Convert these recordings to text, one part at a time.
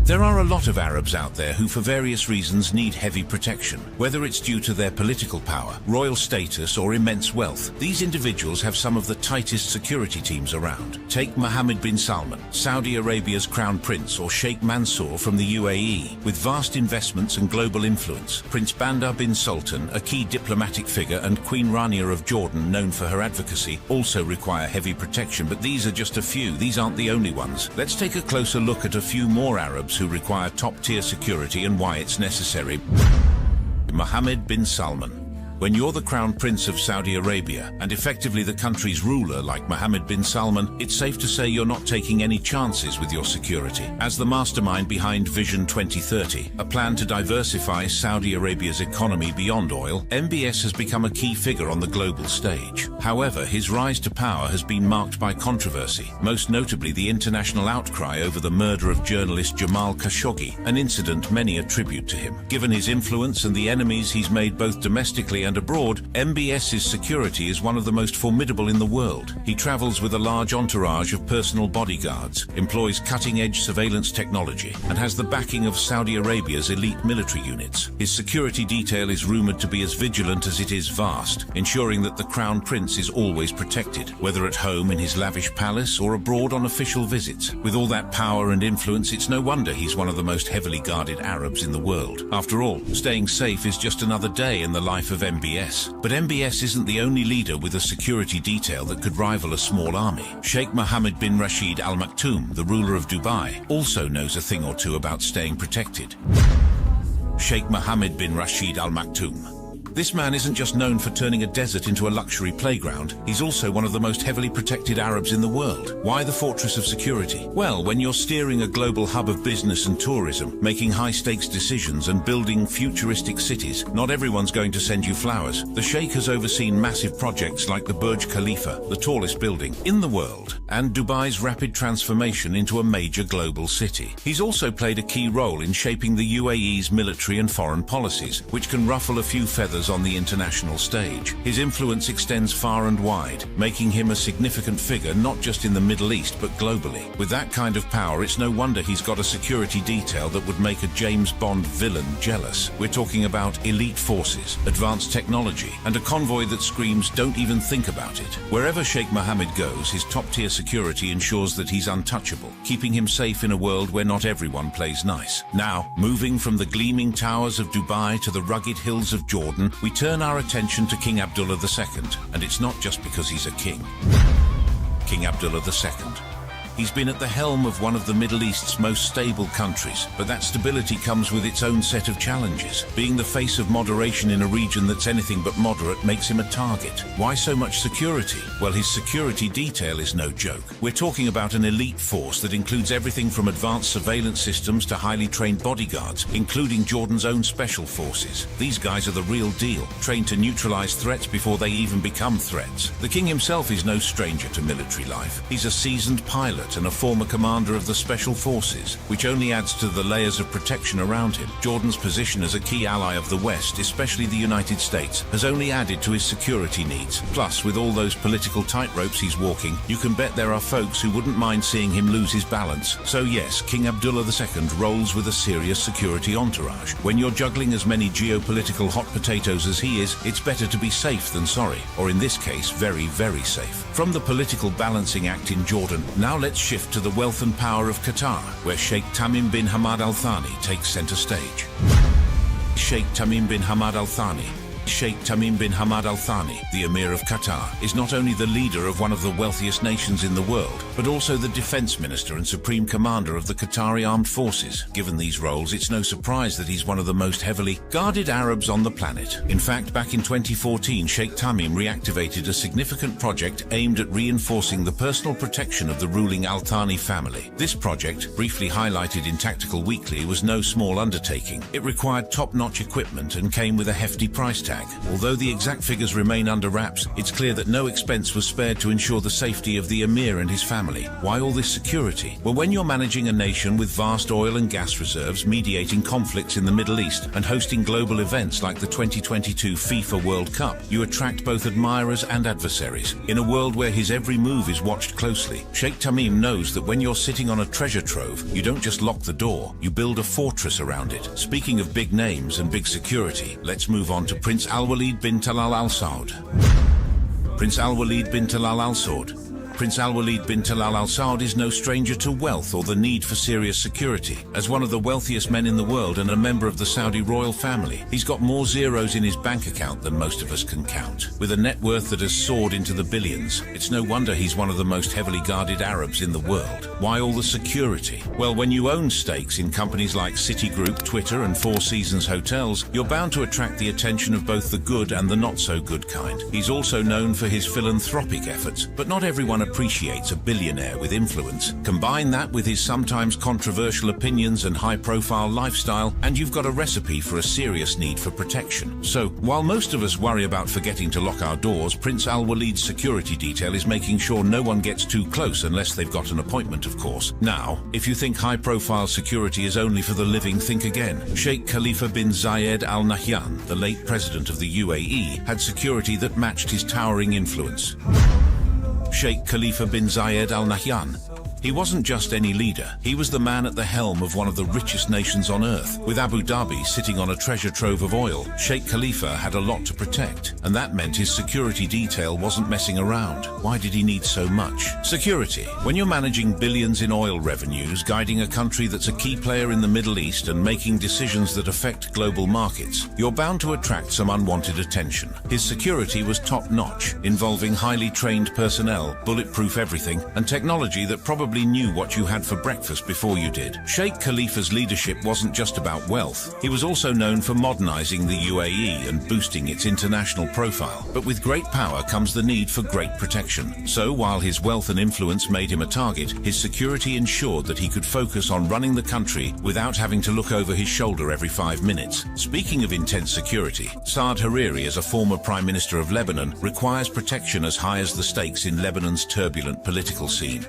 There are a lot of Arabs out there who for various reasons need heavy protection, whether it's due to their political power, royal status or immense wealth. These individuals have some of the tightest security teams around. Take Mohammed bin Salman, Saudi Arabia's crown prince, or Sheikh Mansour from the UAE. With vast investments and global influence, Prince Bandar bin Sultan, a key diplomatic figure, and Queen Rania of Jordan, known for her advocacy, also require heavy protection, but these are just a few. These aren't the only ones. Let's take a closer look at a few more Arabs who require top-tier security and why it's necessary. Mohammed bin Salman. When you're the Crown Prince of Saudi Arabia, and effectively the country's ruler like Mohammed bin Salman, it's safe to say you're not taking any chances with your security. As the mastermind behind Vision 2030, a plan to diversify Saudi Arabia's economy beyond oil, MBS has become a key figure on the global stage. However, his rise to power has been marked by controversy, most notably the international outcry over the murder of journalist Jamal Khashoggi, an incident many attribute to him. Given his influence and the enemies he's made both domestically and abroad, MBS's security is one of the most formidable in the world. He travels with a large entourage of personal bodyguards, employs cutting-edge surveillance technology, and has the backing of Saudi Arabia's elite military units. His security detail is rumored to be as vigilant as it is vast, ensuring that the Crown Prince is always protected, whether at home in his lavish palace or abroad on official visits. With all that power and influence, it's no wonder he's one of the most heavily guarded Arabs in the world. After all, staying safe is just another day in the life of MBS. But MBS isn't the only leader with a security detail that could rival a small army. Sheikh Mohammed bin Rashid Al Maktoum, the ruler of Dubai, also knows a thing or two about staying protected. Sheikh Mohammed bin Rashid Al Maktoum. This man isn't just known for turning a desert into a luxury playground, he's also one of the most heavily protected Arabs in the world. Why the fortress of security? Well, when you're steering a global hub of business and tourism, making high-stakes decisions and building futuristic cities, not everyone's going to send you flowers. The Sheikh has overseen massive projects like the Burj Khalifa, the tallest building in the world, and Dubai's rapid transformation into a major global city. He's also played a key role in shaping the UAE's military and foreign policies, which can ruffle a few feathers on the international stage. His influence extends far and wide, making him a significant figure not just in the Middle East but globally. With that kind of power, it's no wonder he's got a security detail that would make a James Bond villain jealous. We're talking about elite forces, advanced technology, and a convoy that screams, "Don't even think about it." Wherever Sheikh Mohammed goes, his top-tier security ensures that he's untouchable, keeping him safe in a world where not everyone plays nice. Now, moving from the gleaming towers of Dubai to the rugged hills of Jordan, we turn our attention to King Abdullah II, and it's not just because he's a king. King Abdullah II. He's been at the helm of one of the Middle East's most stable countries, but that stability comes with its own set of challenges. Being the face of moderation in a region that's anything but moderate makes him a target. Why so much security? Well, his security detail is no joke. We're talking about an elite force that includes everything from advanced surveillance systems to highly trained bodyguards, including Jordan's own special forces. These guys are the real deal, trained to neutralize threats before they even become threats. The king himself is no stranger to military life. He's a seasoned pilot and a former commander of the Special Forces, which only adds to the layers of protection around him. Jordan's position as a key ally of the West, especially the United States, has only added to his security needs. Plus, with all those political tightropes he's walking, you can bet there are folks who wouldn't mind seeing him lose his balance. So yes, King Abdullah II rolls with a serious security entourage. When you're juggling as many geopolitical hot potatoes as he is, it's better to be safe than sorry, or in this case, very, very safe. From the political balancing act in Jordan, now let's shift to the wealth and power of Qatar, where Sheikh Tamim bin Hamad Al Thani takes center stage. Sheikh Tamim bin Hamad Al Thani. Sheikh Tamim bin Hamad Al Thani, the Emir of Qatar, is not only the leader of one of the wealthiest nations in the world, but also the defense minister and supreme commander of the Qatari armed forces. Given these roles, it's no surprise that he's one of the most heavily guarded Arabs on the planet. In fact, back in 2014, Sheikh Tamim reactivated a significant project aimed at reinforcing the personal protection of the ruling Al Thani family. This project, briefly highlighted in Tactical Weekly, was no small undertaking. It required top-notch equipment and came with a hefty price tag. bag. Although the exact figures remain under wraps, it's clear that no expense was spared to ensure the safety of the emir and his family. Why all this security? Well, when you're managing a nation with vast oil and gas reserves, mediating conflicts in the Middle East, and hosting global events like the 2022 FIFA World Cup, you attract both admirers and adversaries. In a world where his every move is watched closely, Sheikh Tamim knows that when you're sitting on a treasure trove, you don't just lock the door, you build a fortress around it. Speaking of big names and big security, let's move on to Prince Al-Walid bin Talal Al Saud. Prince Al-Walid bin Talal Al Saud. Prince Al-Walid bin Talal Al Saud is no stranger to wealth or the need for serious security. As one of the wealthiest men in the world and a member of the Saudi royal family, he's got more zeros in his bank account than most of us can count. With a net worth that has soared into the billions, it's no wonder he's one of the most heavily guarded Arabs in the world. Why all the security? Well, when you own stakes in companies like Citigroup, Twitter, and Four Seasons Hotels, you're bound to attract the attention of both the good and the not-so-good kind. He's also known for his philanthropic efforts, but not everyone appreciates a billionaire with influence. Combine that with his sometimes controversial opinions and high-profile lifestyle, and you've got a recipe for a serious need for protection. So, while most of us worry about forgetting to lock our doors, Prince Al-Walid's security detail is making sure no one gets too close unless they've got an appointment, of course. Now, if you think high-profile security is only for the living, think again. Sheikh Khalifa bin Zayed Al Nahyan, the late president of the UAE, had security that matched his towering influence. Sheikh Khalifa bin Zayed Al Nahyan. He wasn't just any leader, he was the man at the helm of one of the richest nations on earth. With Abu Dhabi sitting on a treasure trove of oil, Sheikh Khalifa had a lot to protect, and that meant his security detail wasn't messing around. Why did he need so much? Security. When you're managing billions in oil revenues, guiding a country that's a key player in the Middle East and making decisions that affect global markets, you're bound to attract some unwanted attention. His security was top-notch, involving highly trained personnel, bulletproof everything, and technology that probably knew what you had for breakfast before you did. Sheikh Khalifa's leadership wasn't just about wealth. He was also known for modernizing the UAE and boosting its international profile. But with great power comes the need for great protection. So while his wealth and influence made him a target, his security ensured that he could focus on running the country without having to look over his shoulder every 5 minutes. Speaking of intense security, Saad Hariri, as a former Prime Minister of Lebanon, requires protection as high as the stakes in Lebanon's turbulent political scene.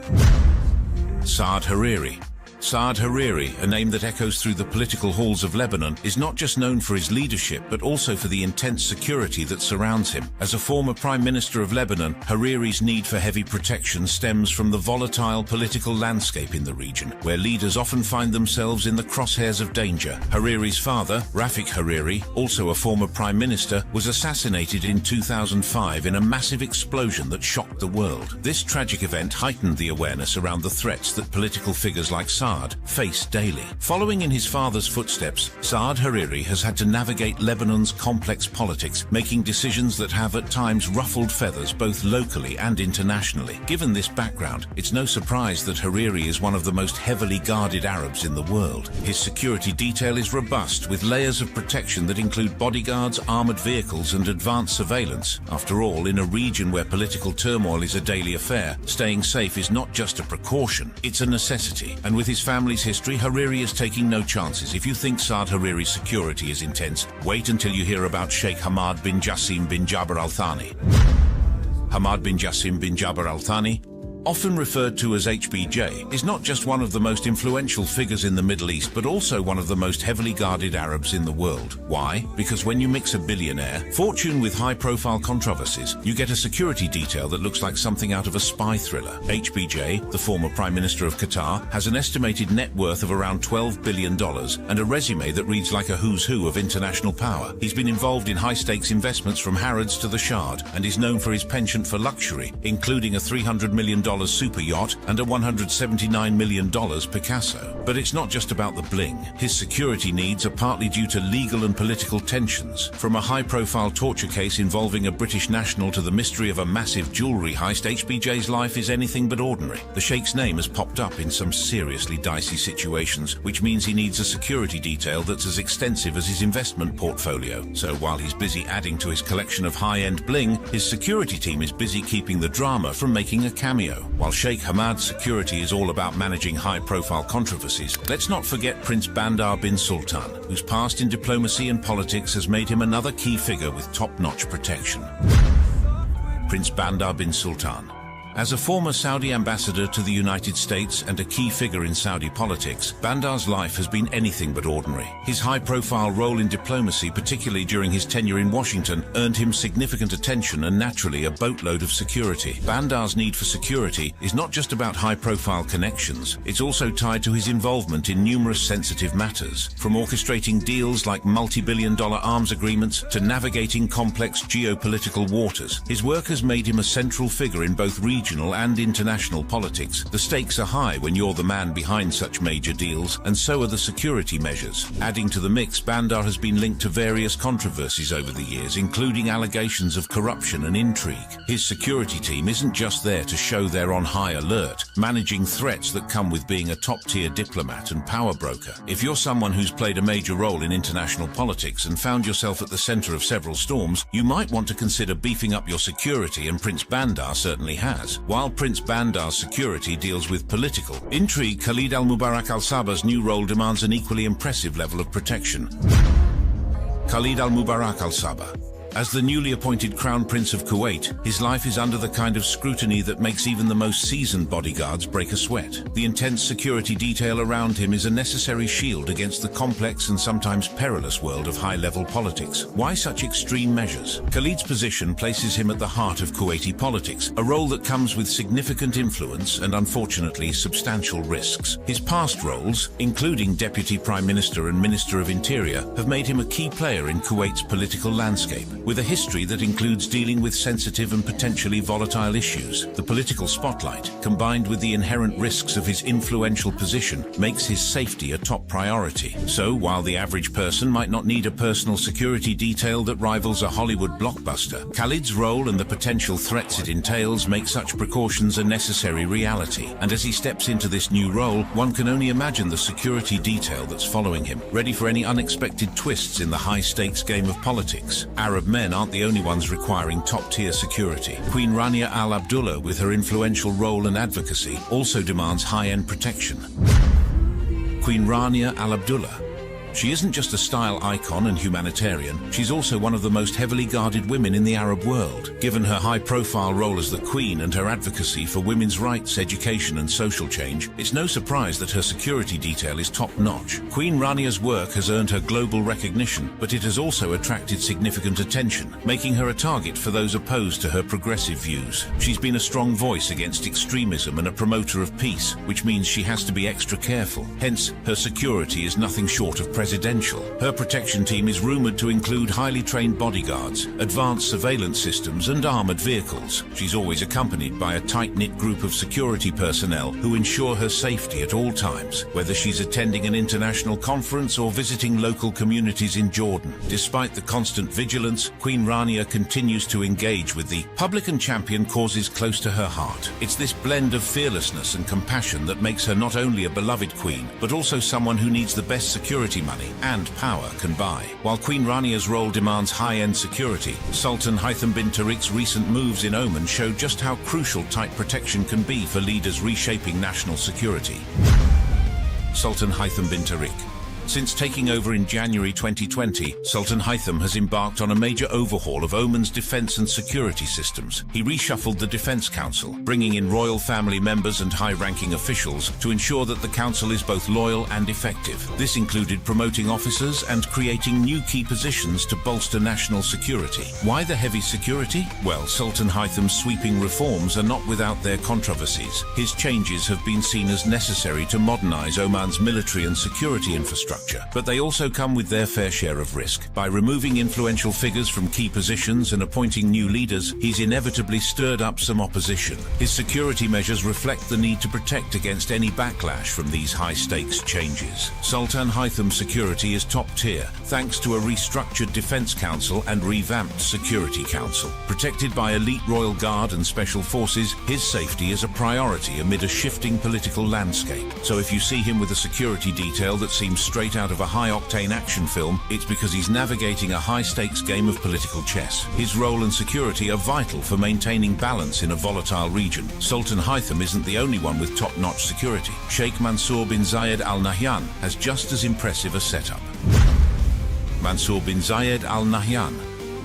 Saad Hariri. Saad Hariri, a name that echoes through the political halls of Lebanon, is not just known for his leadership, but also for the intense security that surrounds him. As a former Prime Minister of Lebanon, Hariri's need for heavy protection stems from the volatile political landscape in the region, where leaders often find themselves in the crosshairs of danger. Hariri's father, Rafik Hariri, also a former Prime Minister, was assassinated in 2005 in a massive explosion that shocked the world. This tragic event heightened the awareness around the threats that political figures like Saad face daily. Following in his father's footsteps, Saad Hariri has had to navigate Lebanon's complex politics, making decisions that have at times ruffled feathers both locally and internationally. Given this background, it's no surprise that Hariri is one of the most heavily guarded Arabs in the world. His security detail is robust, with layers of protection that include bodyguards, armored vehicles, and advanced surveillance. After all, in a region where political turmoil is a daily affair, staying safe is not just a precaution, it's a necessity. And with his family's history, Hariri is taking no chances. If you think Saad Hariri's security is intense, wait until you hear about Sheikh Hamad bin Jassim bin Jabir Al Thani. Hamad bin Jassim bin Jabir Al Thani, often referred to as HBJ, is not just one of the most influential figures in the Middle East, but also one of the most heavily guarded Arabs in the world. Why? Because when you mix a billionaire, fortune with high-profile controversies, you get a security detail that looks like something out of a spy thriller. HBJ, the former Prime Minister of Qatar, has an estimated net worth of around $12 billion and a resume that reads like a who's who of international power. He's been involved in high-stakes investments from Harrods to the Shard, and is known for his penchant for luxury, including a $300 million super yacht and a $179 million Picasso. But it's not just about the bling. His security needs are partly due to legal and political tensions. From a high-profile torture case involving a British national to the mystery of a massive jewelry heist, HBJ's life is anything but ordinary. The Sheikh's name has popped up in some seriously dicey situations, which means he needs a security detail that's as extensive as his investment portfolio. So while he's busy adding to his collection of high-end bling, his security team is busy keeping the drama from making a cameo. though. While Sheikh Hamad's security is all about managing high-profile controversies, let's not forget Prince Bandar bin Sultan, whose past in diplomacy and politics has made him another key figure with top-notch protection. Prince Bandar bin Sultan. As a former Saudi ambassador to the United States and a key figure in Saudi politics, Bandar's life has been anything but ordinary. His high-profile role in diplomacy, particularly during his tenure in Washington, earned him significant attention and naturally a boatload of security. Bandar's need for security is not just about high-profile connections, it's also tied to his involvement in numerous sensitive matters, from orchestrating deals like multi-billion-dollar arms agreements to navigating complex geopolitical waters. His work has made him a central figure in both regional and international politics. The stakes are high when you're the man behind such major deals, and so are the security measures. Adding to the mix, Bandar has been linked to various controversies over the years, including allegations of corruption and intrigue. His security team isn't just there to show they're on high alert, managing threats that come with being a top-tier diplomat and power broker. If you're someone who's played a major role in international politics and found yourself at the center of several storms, you might want to consider beefing up your security, and Prince Bandar certainly has. While Prince Bandar's security deals with political intrigue, Khalid al-Mubarak al-Sabah's new role demands an equally impressive level of protection. Khalid al-Mubarak al-Sabah. As the newly appointed Crown Prince of Kuwait, his life is under the kind of scrutiny that makes even the most seasoned bodyguards break a sweat. The intense security detail around him is a necessary shield against the complex and sometimes perilous world of high-level politics. Why such extreme measures? Khalid's position places him at the heart of Kuwaiti politics, a role that comes with significant influence and, unfortunately, substantial risks. His past roles, including Deputy Prime Minister and Minister of Interior, have made him a key player in Kuwait's political landscape. With a history that includes dealing with sensitive and potentially volatile issues, the political spotlight, combined with the inherent risks of his influential position, makes his safety a top priority. So, while the average person might not need a personal security detail that rivals a Hollywood blockbuster, Khalid's role and the potential threats it entails make such precautions a necessary reality. And as he steps into this new role, one can only imagine the security detail that's following him, ready for any unexpected twists in the high-stakes game of politics. Arab men aren't the only ones requiring top-tier security. Queen Rania Al Abdullah, with her influential role and advocacy, also demands high-end protection. Queen Rania Al Abdullah. She isn't just a style icon and humanitarian, she's also one of the most heavily guarded women in the Arab world. Given her high-profile role as the Queen and her advocacy for women's rights, education and social change, it's no surprise that her security detail is top-notch. Queen Rania's work has earned her global recognition, but it has also attracted significant attention, making her a target for those opposed to her progressive views. She's been a strong voice against extremism and a promoter of peace, which means she has to be extra careful. Hence, her security is nothing short of presidential. Her protection team is rumored to include highly trained bodyguards, advanced surveillance systems and armored vehicles. She's always accompanied by a tight-knit group of security personnel who ensure her safety at all times, whether she's attending an international conference or visiting local communities in Jordan. Despite the constant vigilance, Queen Rania continues to engage with the public and champion causes close to her heart. It's this blend of fearlessness and compassion that makes her not only a beloved queen, but also someone who needs the best security money and power can buy. While Queen Rania's role demands high-end security, Sultan Haitham bin Tariq's recent moves in Oman show just how crucial tight protection can be for leaders reshaping national security. Sultan Haitham bin Tariq. Since taking over in January 2020, Sultan Haitham has embarked on a major overhaul of Oman's defense and security systems. He reshuffled the Defense Council, bringing in royal family members and high-ranking officials to ensure that the council is both loyal and effective. This included promoting officers and creating new key positions to bolster national security. Why the heavy security? Well, Sultan Haitham's sweeping reforms are not without their controversies. His changes have been seen as necessary to modernize Oman's military and security infrastructure. But they also come with their fair share of risk. By removing influential figures from key positions and appointing new leaders, he's inevitably stirred up some opposition. His security measures reflect the need to protect against any backlash from these high-stakes changes. Sultan Haitham's security is top-tier, thanks to a restructured Defense Council and revamped Security Council. Protected by elite royal guard and special forces, his safety is a priority amid a shifting political landscape. So if you see him with a security detail that seems straight straight out of a high-octane action film, it's because he's navigating a high-stakes game of political chess. His role and security are vital for maintaining balance in a volatile region. Sultan Haitham isn't the only one with top-notch security. Sheikh Mansour bin Zayed Al Nahyan has just as impressive a setup. Mansour bin Zayed Al Nahyan.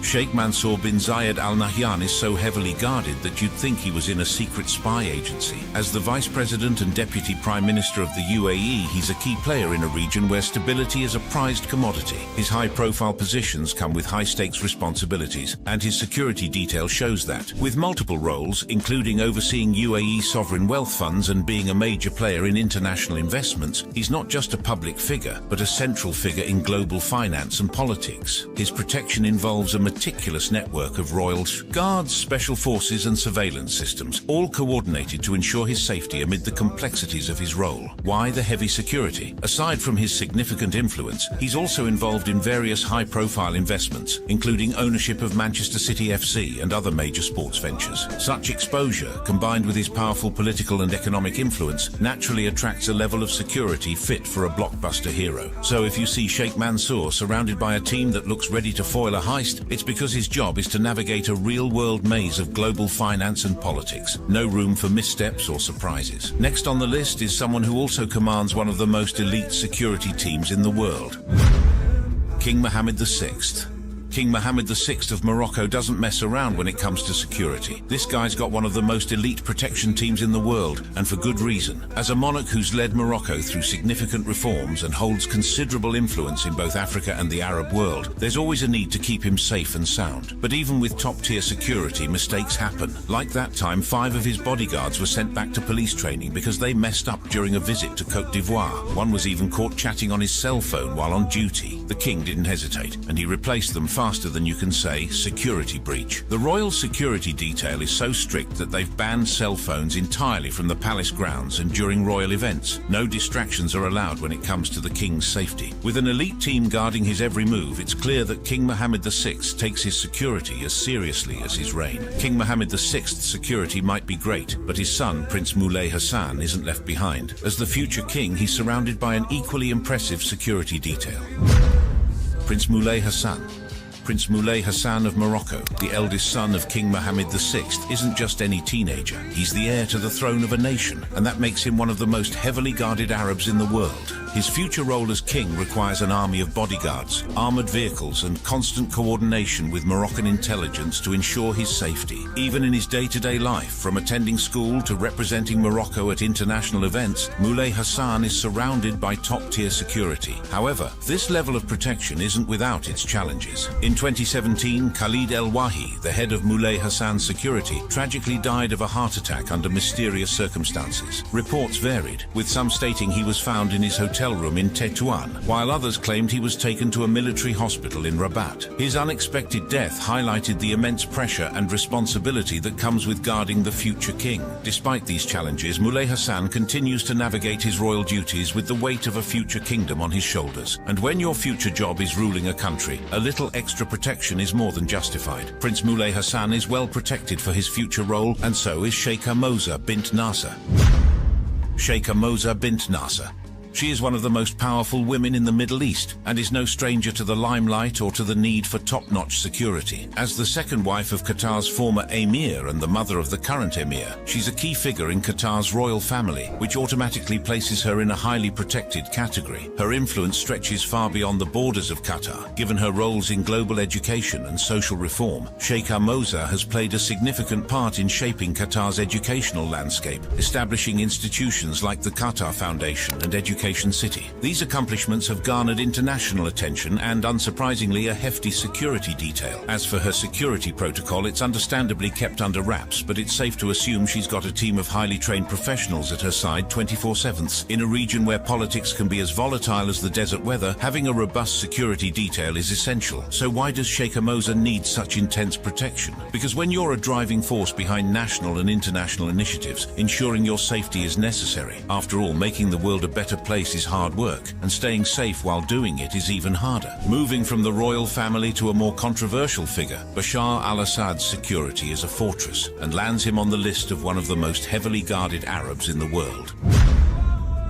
Sheikh Mansour bin Zayed Al Nahyan is so heavily guarded that you'd think he was in a secret spy agency. As the Vice President and Deputy Prime Minister of the UAE, he's a key player in a region where stability is a prized commodity. His high-profile positions come with high-stakes responsibilities, and his security detail shows that. With multiple roles, including overseeing UAE sovereign wealth funds and being a major player in international investments, he's not just a public figure, but a central figure in global finance and politics. His protection involves a meticulous network of royal guards, special forces and surveillance systems, all coordinated to ensure his safety amid the complexities of his role. Why the heavy security? Aside from his significant influence, he's also involved in various high-profile investments, including ownership of Manchester City FC and other major sports ventures. Such exposure, combined with his powerful political and economic influence, naturally attracts a level of security fit for a blockbuster hero. So if you see Sheikh Mansour surrounded by a team that looks ready to foil a heist, it's because his job is to navigate a real-world maze of global finance and politics. No room for missteps or surprises. Next on the list is someone who also commands one of the most elite security teams in the world. King Mohammed VI. King Mohammed VI of Morocco doesn't mess around when it comes to security. This guy's got one of the most elite protection teams in the world, and for good reason. As a monarch who's led Morocco through significant reforms and holds considerable influence in both Africa and the Arab world, there's always a need to keep him safe and sound. But even with top-tier security, mistakes happen. Like that time, 5 of his bodyguards were sent back to police training because they messed up during a visit to Côte d'Ivoire. One was even caught chatting on his cell phone while on duty. The king didn't hesitate, and he replaced them faster than you can say security breach. The royal security detail is so strict that they've banned cell phones entirely from the palace grounds and during royal events. No distractions are allowed when it comes to the king's safety. With an elite team guarding his every move, it's clear that King Mohammed VI takes his security as seriously as his reign. King Mohammed VI's security might be great, but his son, Prince Moulay Hassan, isn't left behind. As the future king, he's surrounded by an equally impressive security detail. Prince Moulay Hassan. Prince Moulay Hassan of Morocco, the eldest son of King Mohammed VI, isn't just any teenager. He's the heir to the throne of a nation, and that makes him one of the most heavily guarded Arabs in the world. His future role as king requires an army of bodyguards, armored vehicles, and constant coordination with Moroccan intelligence to ensure his safety. Even in his day-to-day life, from attending school to representing Morocco at international events, Moulay Hassan is surrounded by top-tier security. However, this level of protection isn't without its challenges. In 2017, Khalid El Wahi, the head of Moulay Hassan's security, tragically died of a heart attack under mysterious circumstances. Reports varied, with some stating he was found in his hotel room in Tétouan, while others claimed he was taken to a military hospital in Rabat. His unexpected death highlighted the immense pressure and responsibility that comes with guarding the future king. Despite these challenges, Moulay Hassan continues to navigate his royal duties with the weight of a future kingdom on his shoulders. And when your future job is ruling a country, a little extra protection is more than justified. Prince Moulay Hassan is well protected for his future role, and so is Sheikha Moza bint Nasser. Sheikha Moza bint Nasser. She is one of the most powerful women in the Middle East and is no stranger to the limelight or to the need for top-notch security. As the second wife of Qatar's former emir and the mother of the current emir, she's a key figure in Qatar's royal family, which automatically places her in a highly protected category. Her influence stretches far beyond the borders of Qatar. Given her roles in global education and social reform, Sheikha Moza has played a significant part in shaping Qatar's educational landscape, establishing institutions like the Qatar Foundation and Education City. These accomplishments have garnered international attention and, unsurprisingly, a hefty security detail. As for her security protocol, it's understandably kept under wraps, but it's safe to assume she's got a team of highly trained professionals at her side 24/7. In a region where politics can be as volatile as the desert weather, having a robust security detail is essential. So why does Sheikha Moza need such intense protection? Because when you're a driving force behind national and international initiatives, ensuring your safety is necessary. After all, making the world a better place is hard work, and staying safe while doing it is even harder. Moving from the royal family to a more controversial figure, Bashar al-Assad's security is a fortress and lands him on the list of one of the most heavily guarded Arabs in the world.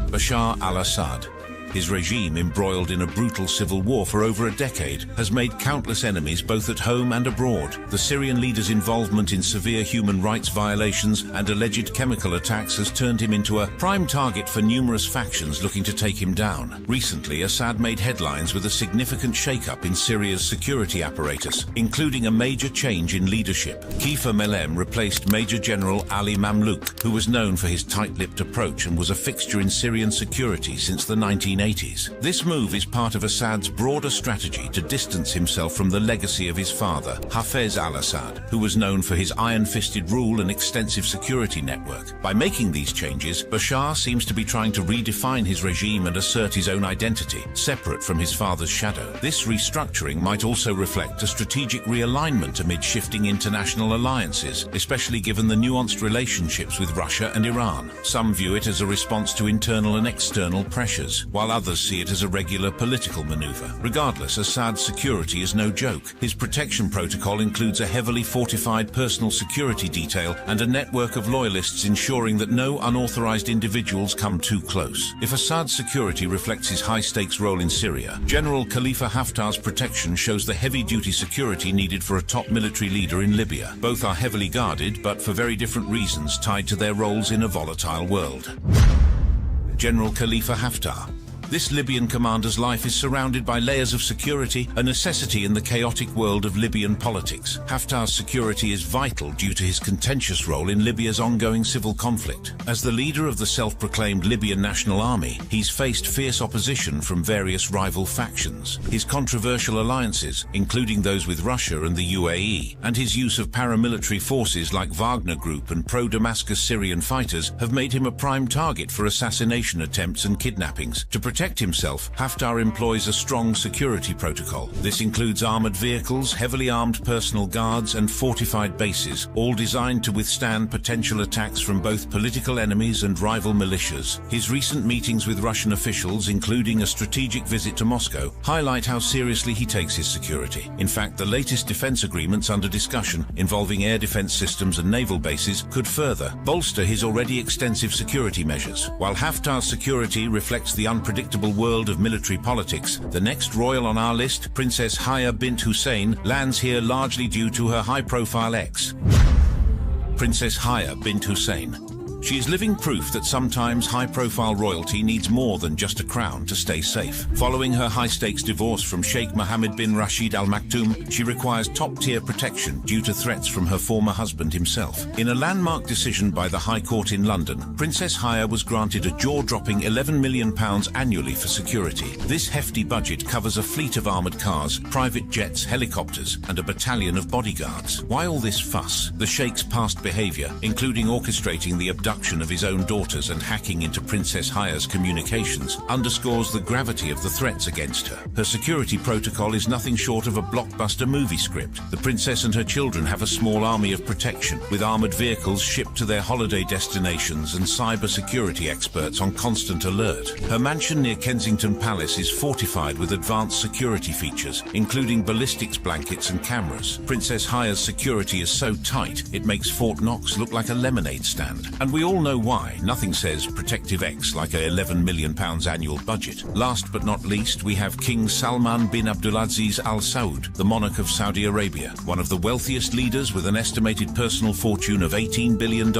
Bashar al-Assad. His regime, embroiled in a brutal civil war for over a decade, has made countless enemies both at home and abroad. The Syrian leader's involvement in severe human rights violations and alleged chemical attacks has turned him into a prime target for numerous factions looking to take him down. Recently, Assad made headlines with a significant shake-up in Syria's security apparatus, including a major change in leadership. Kiefer Melem replaced Major General Ali Mamlouk, who was known for his tight-lipped approach and was a fixture in Syrian security since the 1980s. This move is part of Assad's broader strategy to distance himself from the legacy of his father, Hafez al-Assad, who was known for his iron-fisted rule and extensive security network. By making these changes, Bashar seems to be trying to redefine his regime and assert his own identity, separate from his father's shadow. This restructuring might also reflect a strategic realignment amid shifting international alliances, especially given the nuanced relationships with Russia and Iran. Some view it as a response to internal and external pressures, while others see it as a regular political maneuver. Regardless, Assad's security is no joke. His protection protocol includes a heavily fortified personal security detail and a network of loyalists ensuring that no unauthorized individuals come too close. If Assad's security reflects his high-stakes role in Syria, General Khalifa Haftar's protection shows the heavy-duty security needed for a top military leader in Libya. Both are heavily guarded, but for very different reasons tied to their roles in a volatile world. General Khalifa Haftar. This Libyan commander's life is surrounded by layers of security, a necessity in the chaotic world of Libyan politics. Haftar's security is vital due to his contentious role in Libya's ongoing civil conflict. As the leader of the self-proclaimed Libyan National Army, he's faced fierce opposition from various rival factions. His controversial alliances, including those with Russia and the UAE, and his use of paramilitary forces like Wagner Group and pro-Damascus Syrian fighters have made him a prime target for assassination attempts and kidnappings. To protect himself, Haftar employs a strong security protocol. This includes armored vehicles, heavily armed personal guards, and fortified bases, all designed to withstand potential attacks from both political enemies and rival militias. His recent meetings with Russian officials, including a strategic visit to Moscow, highlight how seriously he takes his security. In fact, the latest defense agreements under discussion, involving air defense systems and naval bases, could further bolster his already extensive security measures. While Haftar's security reflects the unpredictable world of military politics, the next royal on our list, Princess Haya bint Hussein, lands here largely due to her high-profile ex. Princess Haya bint Hussein. She is living proof that sometimes high-profile royalty needs more than just a crown to stay safe. Following her high-stakes divorce from Sheikh Mohammed bin Rashid Al Maktoum, she requires top-tier protection due to threats from her former husband himself. In a landmark decision by the High Court in London, Princess Haya was granted a jaw-dropping £11 million annually for security. This hefty budget covers a fleet of armoured cars, private jets, helicopters, and a battalion of bodyguards. Why all this fuss? The Sheikh's past behaviour, including orchestrating the abduction of his own daughters and hacking into Princess Haya's communications, underscores the gravity of the threats against her. Her security protocol is nothing short of a blockbuster movie script. The princess and her children have a small army of protection, with armored vehicles shipped to their holiday destinations and cyber security experts on constant alert. Her mansion near Kensington Palace is fortified with advanced security features, including ballistics blankets and cameras. Princess Haya's security is so tight, it makes Fort Knox look like a lemonade stand. And we all know why. Nothing says Protective X like a £11 million annual budget. Last but not least, we have King Salman bin Abdulaziz Al Saud, the monarch of Saudi Arabia, one of the wealthiest leaders with an estimated personal fortune of $18 billion.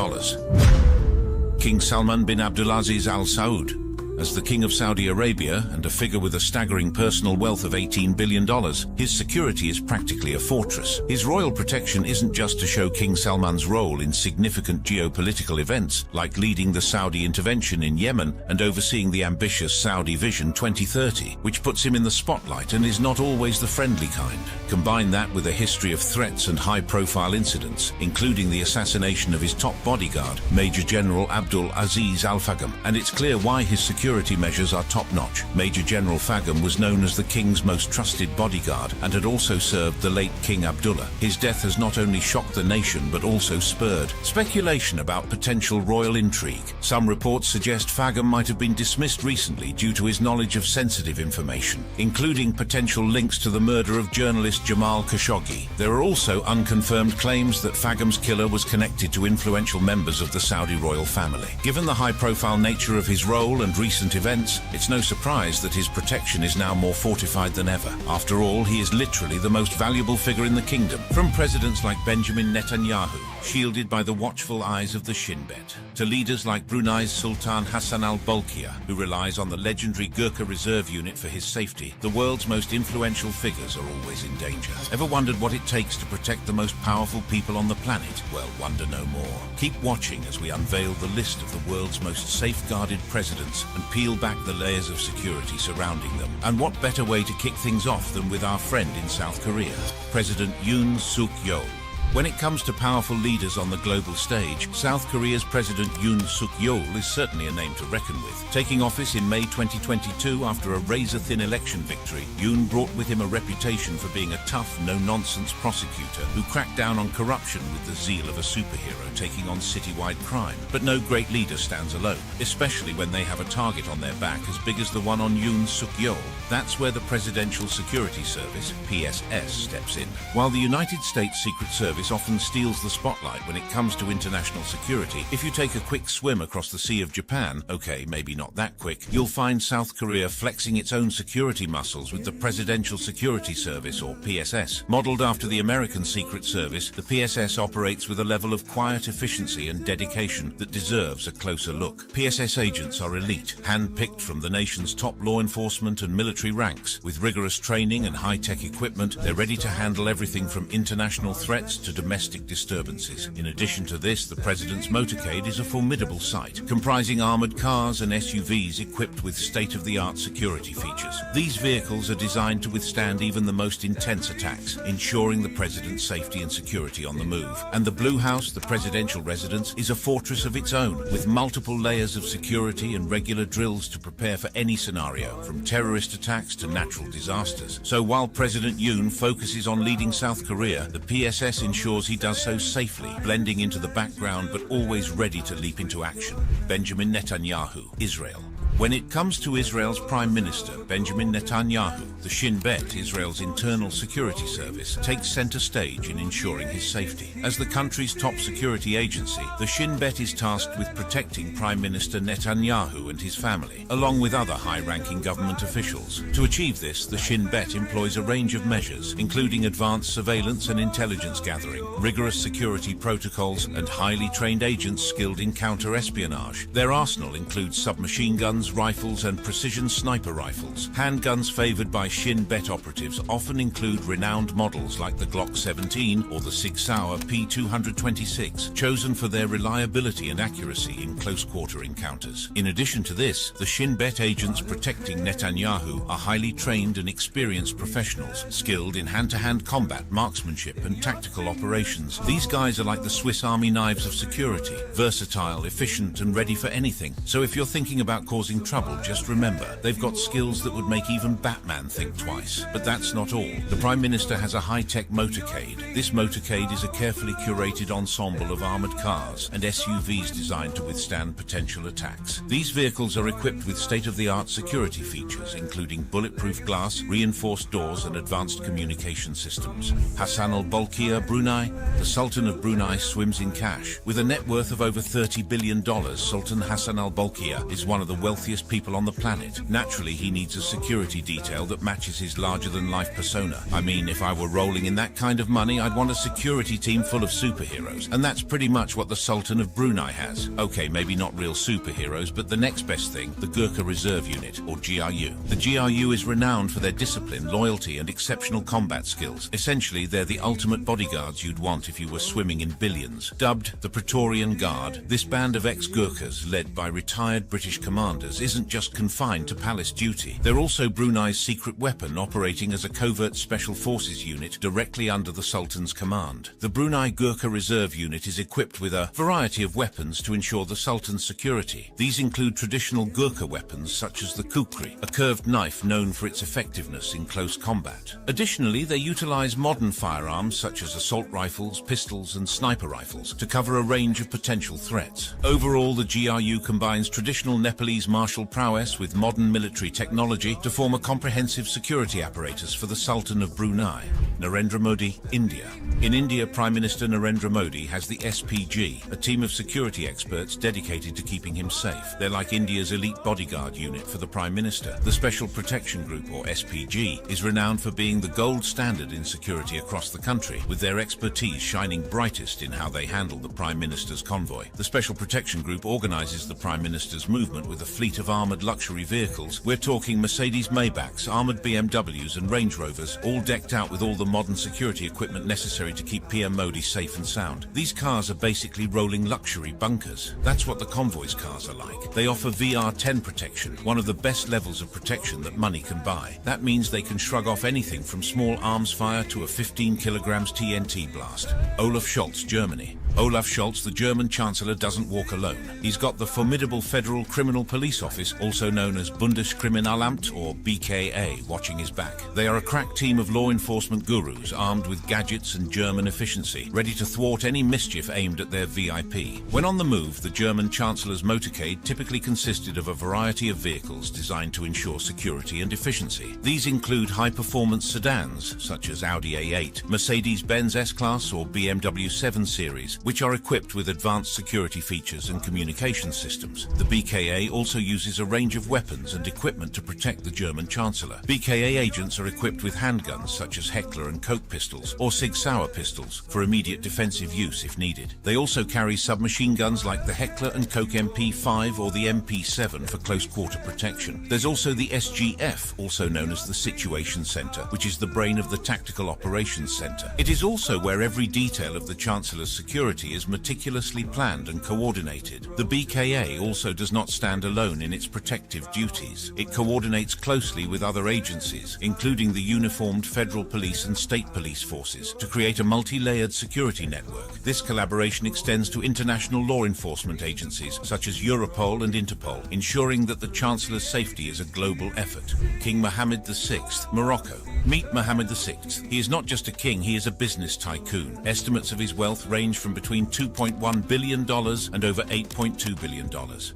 King Salman bin Abdulaziz Al Saud. As the King of Saudi Arabia and a figure with a staggering personal wealth of $18 billion, his security is practically a fortress. His royal protection isn't just to show King Salman's role in significant geopolitical events, like leading the Saudi intervention in Yemen and overseeing the ambitious Saudi Vision 2030, which puts him in the spotlight and is not always the friendly kind. Combine that with a history of threats and high-profile incidents, including the assassination of his top bodyguard, Major General Abdul Aziz Al-Faghem, and it's clear why his security measures are top-notch. Major General Faghem was known as the king's most trusted bodyguard and had also served the late King Abdullah. His death has not only shocked the nation but also spurred speculation about potential royal intrigue. Some reports suggest Faghem might have been dismissed recently due to his knowledge of sensitive information, including potential links to the murder of journalist Jamal Khashoggi. There are also unconfirmed claims that Faghem's killer was connected to influential members of the Saudi royal family. Given the high-profile nature of his role and recent recent events, it's no surprise that his protection is now more fortified than ever. After all, he is literally the most valuable figure in the kingdom. From presidents like Benjamin Netanyahu, shielded by the watchful eyes of the Shin Bet, to leaders like Brunei's Sultan Hassan al-Bolkiah, who relies on the legendary Gurkha Reserve Unit for his safety, the world's most influential figures are always in danger. Ever wondered what it takes to protect the most powerful people on the planet? Well, wonder no more. Keep watching as we unveil the list of the world's most safeguarded presidents and peel back the layers of security surrounding them. And what better way to kick things off than with our friend in South Korea, President Yoon Suk Yeol. When it comes to powerful leaders on the global stage, South Korea's President Yoon Suk Yeol is certainly a name to reckon with. Taking office in May 2022 after a razor-thin election victory, Yoon brought with him a reputation for being a tough, no-nonsense prosecutor who cracked down on corruption with the zeal of a superhero taking on citywide crime. But no great leader stands alone, especially when they have a target on their back as big as the one on Yoon Suk Yeol. That's where the Presidential Security Service, PSS, steps in. While the United States Secret Service often steals the spotlight when it comes to international security, if you take a quick swim across the Sea of Japan, okay, maybe not that quick, you'll find South Korea flexing its own security muscles with the Presidential Security Service, or PSS. Modeled after the American Secret Service, the PSS operates with a level of quiet efficiency and dedication that deserves a closer look. PSS agents are elite, hand-picked from the nation's top law enforcement and military ranks. With rigorous training and high-tech equipment, they're ready to handle everything from international threats to domestic disturbances. In addition to this, the President's motorcade is a formidable sight, comprising armored cars and SUVs equipped with state-of-the-art security features. These vehicles are designed to withstand even the most intense attacks, ensuring the President's safety and security on the move. And the Blue House, the presidential residence, is a fortress of its own, with multiple layers of security and regular drills to prepare for any scenario, from terrorist attacks to natural disasters. So while President Yoon focuses on leading South Korea, the PSS ensures he does so safely, blending into the background but always ready to leap into action. Benjamin Netanyahu, Israel. When it comes to Israel's Prime Minister, Benjamin Netanyahu, the Shin Bet, Israel's internal security service, takes center stage in ensuring his safety. As the country's top security agency, the Shin Bet is tasked with protecting Prime Minister Netanyahu and his family, along with other high-ranking government officials. To achieve this, the Shin Bet employs a range of measures, including advanced surveillance and intelligence gathering, rigorous security protocols, and highly trained agents skilled in counter-espionage. Their arsenal includes submachine guns, rifles, and precision sniper rifles. Handguns favored by Shin Bet operatives often include renowned models like the Glock 17 or the Sig Sauer P226, chosen for their reliability and accuracy in close-quarter encounters. In addition to this, the Shin Bet agents protecting Netanyahu are highly trained and experienced professionals, skilled in hand-to-hand combat, marksmanship, and tactical operations. These guys are like the Swiss Army knives of security, versatile, efficient, and ready for anything. So if you're thinking about causing trouble, just remember, they've got skills that would make even Batman think twice. But that's not all. The Prime Minister has a high-tech motorcade. This motorcade is a carefully curated ensemble of armored cars and SUVs designed to withstand potential attacks. These vehicles are equipped with state-of-the-art security features, including bulletproof glass, reinforced doors, and advanced communication systems. Hassan al-Bolkiah, Brunei. The Sultan of Brunei swims in cash. With a net worth of over $30 billion, Sultan Hassan al-Bolkiah is one of the wealthiest people on the planet. Naturally, he needs a security detail that matches his larger-than-life persona. I mean, if I were rolling in that kind of money, I'd want a security team full of superheroes. And that's pretty much what the Sultan of Brunei has. Okay, maybe not real superheroes, but the next best thing, the Gurkha Reserve Unit, or GRU. The GRU is renowned for their discipline, loyalty, and exceptional combat skills. Essentially, they're the ultimate bodyguards you'd want if you were swimming in billions. Dubbed the Praetorian Guard, this band of ex-Gurkhas, led by retired British commanders, isn't just confined to palace duty. They're also Brunei's secret weapon, operating as a covert special forces unit directly under the Sultan's command. The Brunei Gurkha Reserve Unit is equipped with a variety of weapons to ensure the Sultan's security. These include traditional Gurkha weapons such as the kukri, a curved knife known for its effectiveness in close combat. Additionally, they utilize modern firearms such as assault rifles, pistols, and sniper rifles to cover a range of potential threats. Overall, the GRU combines traditional Nepalese martial martial prowess with modern military technology to form a comprehensive security apparatus for the Sultan of Brunei. Narendra Modi, India. In India, Prime Minister Narendra Modi has the SPG, a team of security experts dedicated to keeping him safe. They're like India's elite bodyguard unit for the Prime Minister. The Special Protection Group, or SPG, is renowned for being the gold standard in security across the country, with their expertise shining brightest in how they handle the Prime Minister's convoy. The Special Protection Group organizes the Prime Minister's movement with a fleet of armored luxury vehicles. We're talking Mercedes Maybachs, armored BMWs and Range Rovers, all decked out with all the modern security equipment necessary to keep PM Modi safe and sound. These cars are basically rolling luxury bunkers. That's what the convoy's cars are like. They offer VR-10 protection, one of the best levels of protection that money can buy. That means they can shrug off anything from small arms fire to a 15 kilograms TNT blast. Olaf Scholz, Germany. Olaf Scholz, the German Chancellor, doesn't walk alone. He's got the formidable Federal Criminal Police Office, also known as Bundeskriminalamt or BKA, watching his back. They are a crack team of law enforcement gurus armed with gadgets and German efficiency, ready to thwart any mischief aimed at their VIP. When on the move, the German Chancellor's motorcade typically consisted of a variety of vehicles designed to ensure security and efficiency. These include high-performance sedans, such as Audi A8, Mercedes-Benz S-Class or BMW 7 Series, which are equipped with advanced security features and communication systems. The BKA also uses a range of weapons and equipment to protect the German Chancellor. BKA agents are equipped with handguns such as Heckler and Koch pistols or Sig Sauer pistols for immediate defensive use if needed. They also carry submachine guns like the Heckler and Koch MP5 or the MP7 for close quarter protection. There's also the SGF, also known as the Situation Center, which is the brain of the Tactical Operations Center. It is also where every detail of the Chancellor's security is meticulously planned and coordinated. The BKA also does not stand alone in its protective duties. It coordinates closely with other agencies, including the uniformed federal police and state police forces, to create a multi-layered security network. This collaboration extends to international law enforcement agencies such as Europol and Interpol, ensuring that the Chancellor's safety is a global effort. King Mohammed VI, Morocco. Meet Mohammed VI. He is not just a king, he is a business tycoon. Estimates of his wealth range from between $2.1 billion and over $8.2 billion.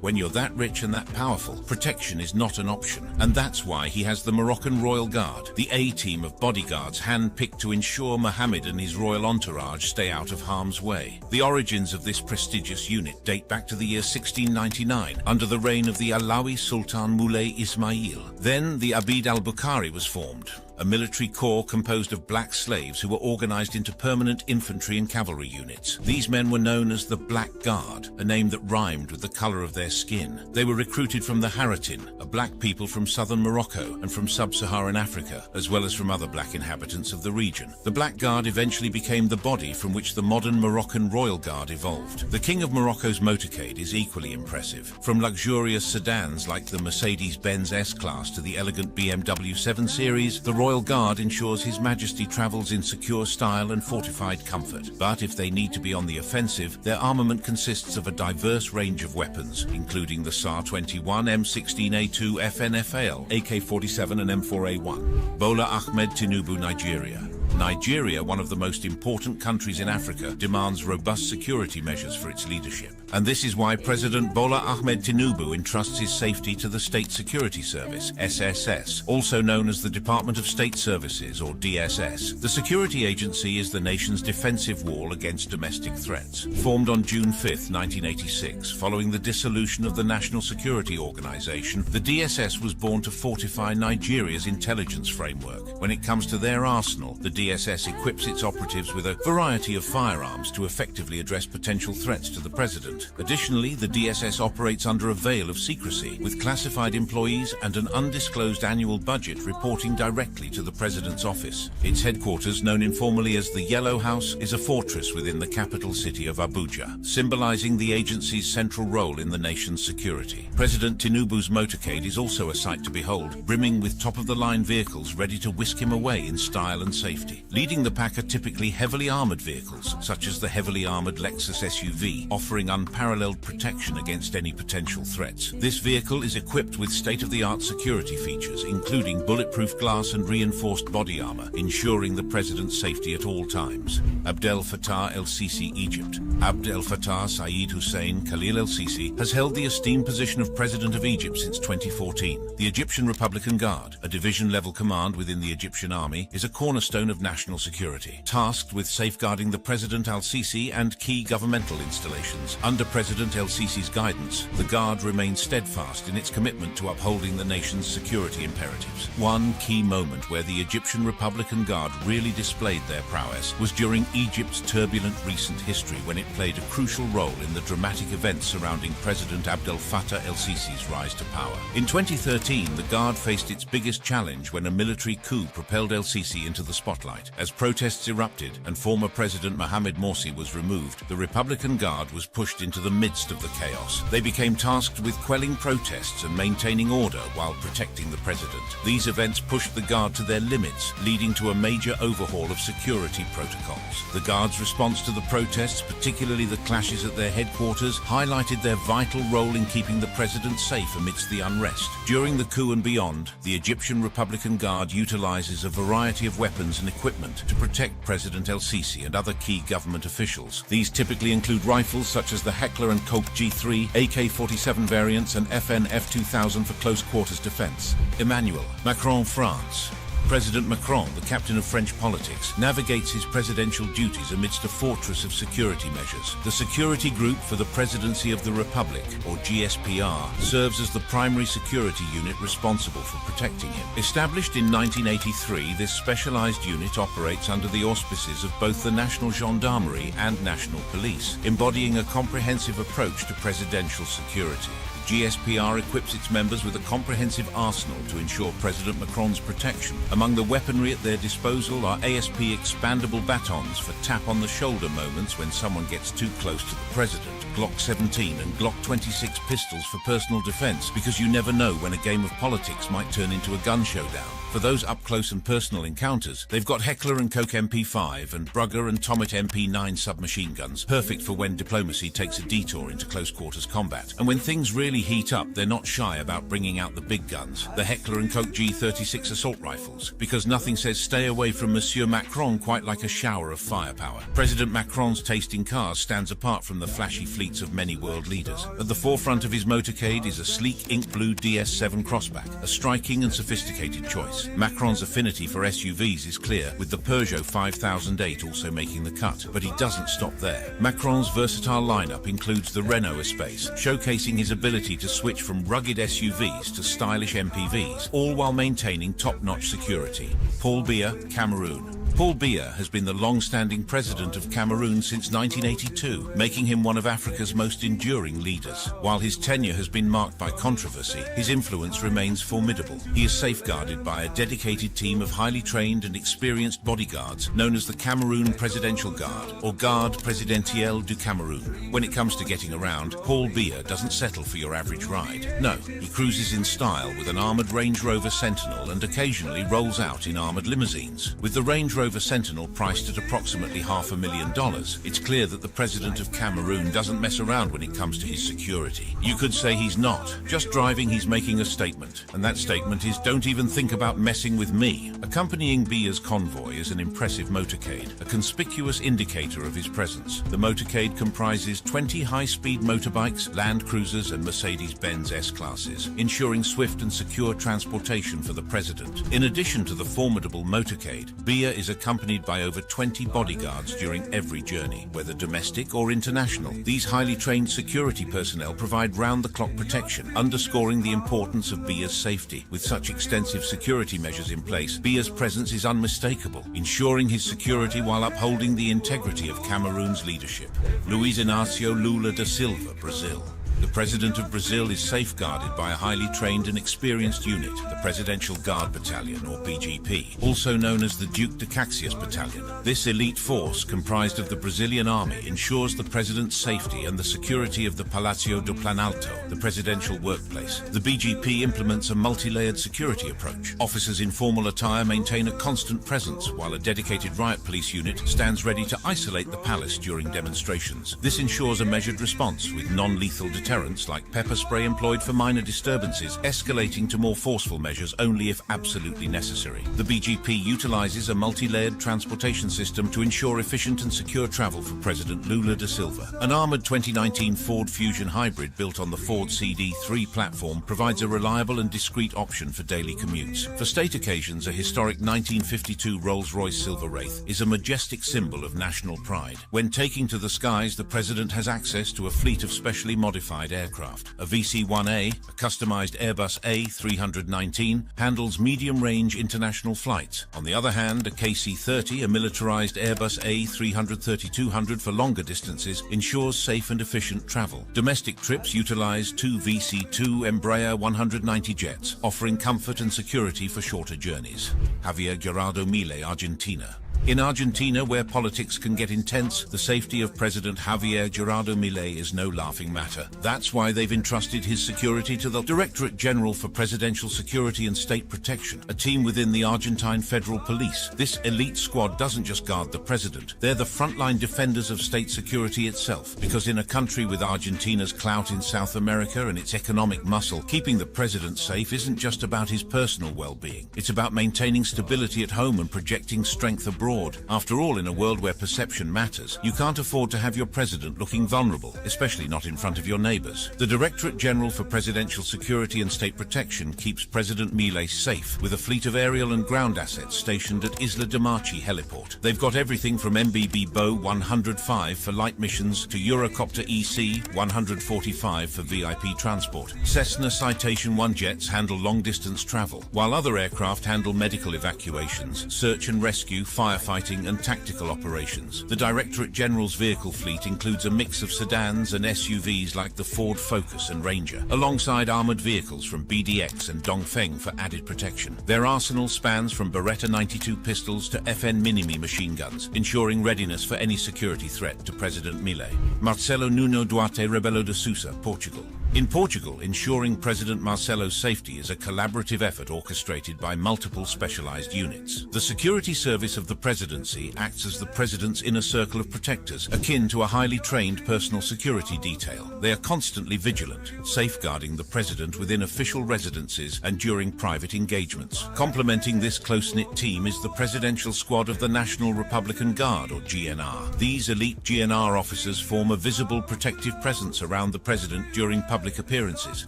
When you're that rich and that powerful, protection is not an option. And that's why he has the Moroccan Royal Guard, the A-team of bodyguards hand-picked to ensure Mohammed and his royal entourage stay out of harm's way. The origins of this prestigious unit date back to the year 1699, under the reign of the Alawi Sultan Moulay Ismail. Then the Abid al-Bukhari was formed, a military corps composed of black slaves who were organized into permanent infantry and cavalry units. These men were known as the Black Guard, a name that rhymed with the color of their skin. They were recruited from the Haratin, a black people from southern Morocco and from sub-Saharan Africa, as well as from other black inhabitants of the region. The Black Guard eventually became the body from which the modern Moroccan Royal Guard evolved. The King of Morocco's motorcade is equally impressive. From luxurious sedans like the Mercedes-Benz S-Class to the elegant BMW 7 Series, the Royal Guard ensures His Majesty travels in secure style and fortified comfort. But if they need to be on the offensive, their armament consists of a diverse range of weapons, including the SAR-21, M16A2 FNFAL, AK-47 and M4A1. Bola Ahmed Tinubu, Nigeria. Nigeria, one of the most important countries in Africa, demands robust security measures for its leadership. And this is why President Bola Ahmed Tinubu entrusts his safety to the State Security Service, SSS, also known as the Department of State Services, or DSS. The security agency is the nation's defensive wall against domestic threats. Formed on June 5, 1986, following the dissolution of the National Security Organization, the DSS was born to fortify Nigeria's intelligence framework. When it comes to their arsenal, the DSS equips its operatives with a variety of firearms to effectively address potential threats to the president. Additionally, the DSS operates under a veil of secrecy, with classified employees and an undisclosed annual budget reporting directly to the president's office. Its headquarters, known informally as the Yellow House, is a fortress within the capital city of Abuja, symbolizing the agency's central role in the nation's security. President Tinubu's motorcade is also a sight to behold, brimming with top-of-the-line vehicles ready to whisk him away in style and safety. Leading the pack are typically heavily armored vehicles, such as the heavily armored Lexus SUV, offering unparalleled unparalleled protection against any potential threats. This vehicle is equipped with state-of-the-art security features, including bulletproof glass and reinforced body armor, ensuring the president's safety at all times. Abdel Fattah el-Sisi, Egypt. Abdel Fattah Saeed Hussein Khalil el-Sisi has held the esteemed position of President of Egypt since 2014. The Egyptian Republican Guard, a division-level command within the Egyptian army, is a cornerstone of national security, tasked with safeguarding the President al-Sisi and key governmental installations. Under President el-Sisi's guidance, the Guard remains steadfast in its commitment to upholding the nation's security imperatives. One key moment where the Egyptian Republican Guard really displayed their prowess was during Egypt's turbulent recent history, when it played a crucial role in the dramatic events surrounding President Abdel Fattah el-Sisi's rise to power. In 2013, the Guard faced its biggest challenge when a military coup propelled el-Sisi into the spotlight. As protests erupted and former President Mohamed Morsi was removed, the Republican Guard was pushed into the midst of the chaos. They became tasked with quelling protests and maintaining order while protecting the president. These events pushed the Guard to their limits, leading to a major overhaul of security protocols. The Guard's response to the protests, particularly the clashes at their headquarters, highlighted their vital role in keeping the president safe amidst the unrest. During the coup and beyond, the Egyptian Republican Guard utilizes a variety of weapons and equipment to protect President el-Sisi and other key government officials. These typically include rifles such as the Heckler & Koch G3, AK-47 variants, and FN F2000 for close quarters defense. Emmanuel Macron, France. President Macron, the captain of French politics, navigates his presidential duties amidst a fortress of security measures. The Security Group for the Presidency of the Republic, or GSPR, serves as the primary security unit responsible for protecting him. Established in 1983, this specialized unit operates under the auspices of both the National Gendarmerie and National Police, embodying a comprehensive approach to presidential security. GSPR equips its members with a comprehensive arsenal to ensure President Macron's protection. Among the weaponry at their disposal are ASP expandable batons for tap-on-the-shoulder moments when someone gets too close to the president, Glock 17 and Glock 26 pistols for personal defense, because you never know when a game of politics might turn into a gun showdown. For those up-close and personal encounters, they've got Heckler & Koch MP5 and Brugger and Tomet MP9 submachine guns, perfect for when diplomacy takes a detour into close-quarters combat. And when things really heat up, they're not shy about bringing out the big guns, the Heckler & Koch G36 assault rifles, because nothing says stay away from Monsieur Macron quite like a shower of firepower. President Macron's taste in cars stands apart from the flashy fleets of many world leaders. At the forefront of his motorcade is a sleek ink blue DS7 Crossback, a striking and sophisticated choice. Macron's affinity for SUVs is clear, with the Peugeot 5008 also making the cut, but he doesn't stop there. Macron's versatile lineup includes the Renault Espace, showcasing his ability to switch from rugged SUVs to stylish MPVs, all while maintaining top-notch security. Paul Biya, Cameroon. Paul Biya has been the long-standing president of Cameroon since 1982, making him one of Africa's most enduring leaders. While his tenure has been marked by controversy, his influence remains formidable. He is safeguarded by a dedicated team of highly trained and experienced bodyguards known as the Cameroon Presidential Guard, or Garde Présidentielle du Cameroun. When it comes to getting around, Paul Biya doesn't settle for your average ride. No, he cruises in style with an armored Range Rover Sentinel and occasionally rolls out in armored limousines. With the Range Rover Sentinel priced at approximately $500,000, it's clear that the president of Cameroon doesn't mess around when it comes to his security. You could say he's not. Just driving, he's making a statement. And that statement is, don't even think about messing with me. Accompanying Biya's convoy is an impressive motorcade, a conspicuous indicator of his presence. The motorcade comprises 20 high-speed motorbikes, Land Cruisers and Mercedes-Benz S-Classes, ensuring swift and secure transportation for the president. In addition to the formidable motorcade, Biya is accompanied by over 20 bodyguards during every journey, whether domestic or international. These highly trained security personnel provide round-the-clock protection, underscoring the importance of Biya's safety. With such extensive security measures in place, Biya's presence is unmistakable, ensuring his security while upholding the integrity of Cameroon's leadership. Luiz Inácio Lula da Silva, Brazil. The President of Brazil is safeguarded by a highly trained and experienced unit, the Presidential Guard Battalion, or PGP, also known as the Duque de Caxias Battalion. This elite force, comprised of the Brazilian army, ensures the President's safety and the security of the Palácio do Planalto, the presidential workplace. The BGP implements a multi-layered security approach. Officers in formal attire maintain a constant presence, while a dedicated riot police unit stands ready to isolate the palace during demonstrations. This ensures a measured response, with non-lethal deterrents like pepper spray employed for minor disturbances, escalating to more forceful measures only if absolutely necessary. The BGP utilizes a multi-layered transportation system to ensure efficient and secure travel for President Lula da Silva. An armored 2019 Ford Fusion hybrid built on the Ford CD3 platform provides a reliable and discreet option for daily commutes. For state occasions, a historic 1952 Rolls-Royce Silver Wraith is a majestic symbol of national pride. When taking to the skies, the President has access to a fleet of specially modified aircraft. A VC-1A, a customized Airbus A319, handles medium-range international flights. On the other hand, a KC-30, a militarized Airbus A330-200 for longer distances, ensures safe and efficient travel. Domestic trips utilize two VC-2 Embraer 190 jets, offering comfort and security for shorter journeys. Javier Gerardo Milei, Argentina. In Argentina, where politics can get intense, the safety of President Javier Gerardo Milei is no laughing matter. That's why they've entrusted his security to the Directorate General for Presidential Security and State Protection, a team within the Argentine Federal Police. This elite squad doesn't just guard the president. They're the frontline defenders of state security itself, because in a country with Argentina's clout in South America and its economic muscle, keeping the president safe isn't just about his personal well-being. It's about maintaining stability at home and projecting strength abroad. After all, in a world where perception matters, you can't afford to have your president looking vulnerable, especially not in front of your neighbors. The Directorate General for Presidential Security and State Protection keeps President Milei safe with a fleet of aerial and ground assets stationed at Isla de Marchi heliport. They've got everything from MBB Bo 105 for light missions to Eurocopter EC 145 for VIP transport. Cessna Citation 1 jets handle long-distance travel, while other aircraft handle medical evacuations, search and rescue, firefighting and tactical operations. The Directorate General's vehicle fleet includes a mix of sedans and SUVs like the Ford Focus and Ranger, alongside armored vehicles from BDX and Dongfeng for added protection. Their arsenal spans from Beretta 92 pistols to FN Minimi machine guns, ensuring readiness for any security threat to President Milei. Marcelo Nuno Duarte Rebelo de Sousa, Portugal. In Portugal, ensuring President Marcelo's safety is a collaborative effort orchestrated by multiple specialized units. The security service of the presidency acts as the president's inner circle of protectors, akin to a highly trained personal security detail. They are constantly vigilant, safeguarding the president within official residences and during private engagements. Complementing this close-knit team is the Presidential Squad of the National Republican Guard, or GNR. These elite GNR officers form a visible protective presence around the president during public appearances.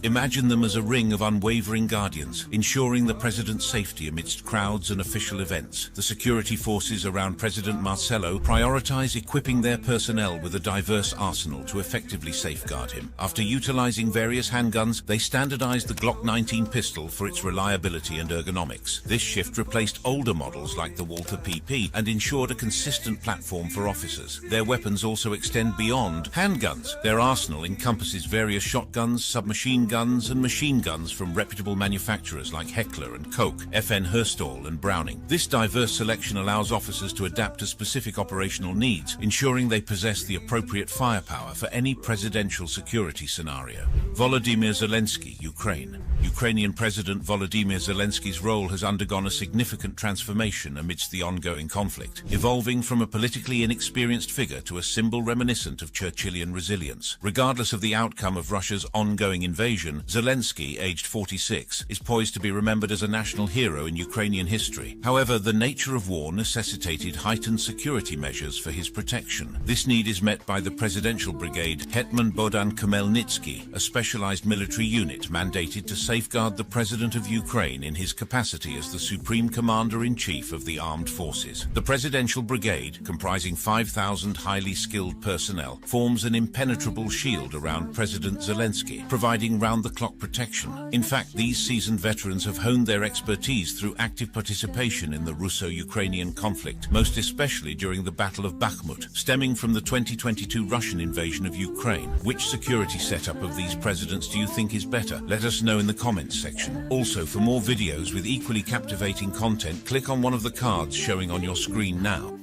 Imagine them as a ring of unwavering guardians, ensuring the president's safety amidst crowds and official events. The security forces around President Marcelo prioritize equipping their personnel with a diverse arsenal to effectively safeguard him. After utilizing various handguns, they standardized the Glock 19 pistol for its reliability and ergonomics. This shift replaced older models like the Walther PP and ensured a consistent platform for officers. Their weapons also extend beyond handguns. Their arsenal encompasses various shotguns, submachine guns, and machine guns from reputable manufacturers like Heckler and Koch, FN Herstall and Browning. This diverse selection allows officers to adapt to specific operational needs, ensuring they possess the appropriate firepower for any presidential security scenario. Volodymyr Zelensky, Ukraine. Ukrainian President Volodymyr Zelensky's role has undergone a significant transformation amidst the ongoing conflict, evolving from a politically inexperienced figure to a symbol reminiscent of Churchillian resilience. Regardless of the outcome of Russia's ongoing invasion, Zelensky, aged 46, is poised to be remembered as a national hero in Ukrainian history. However, the nature of war necessitated heightened security measures for his protection. This need is met by the Presidential Brigade Hetman Bohdan Khmelnytsky, a specialized military unit mandated to safeguard the President of Ukraine in his capacity as the Supreme Commander-in-Chief of the Armed Forces. The Presidential Brigade, comprising 5,000 highly skilled personnel, forms an impenetrable shield around President Zelensky, providing round-the-clock protection. In fact, these seasoned veterans have honed their expertise through active participation in the Russo-Ukrainian conflict, most especially during the Battle of Bakhmut, stemming from the 2022 Russian invasion of Ukraine. Which security setup of these presidents do you think is better? Let us know in the comments section. Also, for more videos with equally captivating content, click on one of the cards showing on your screen now.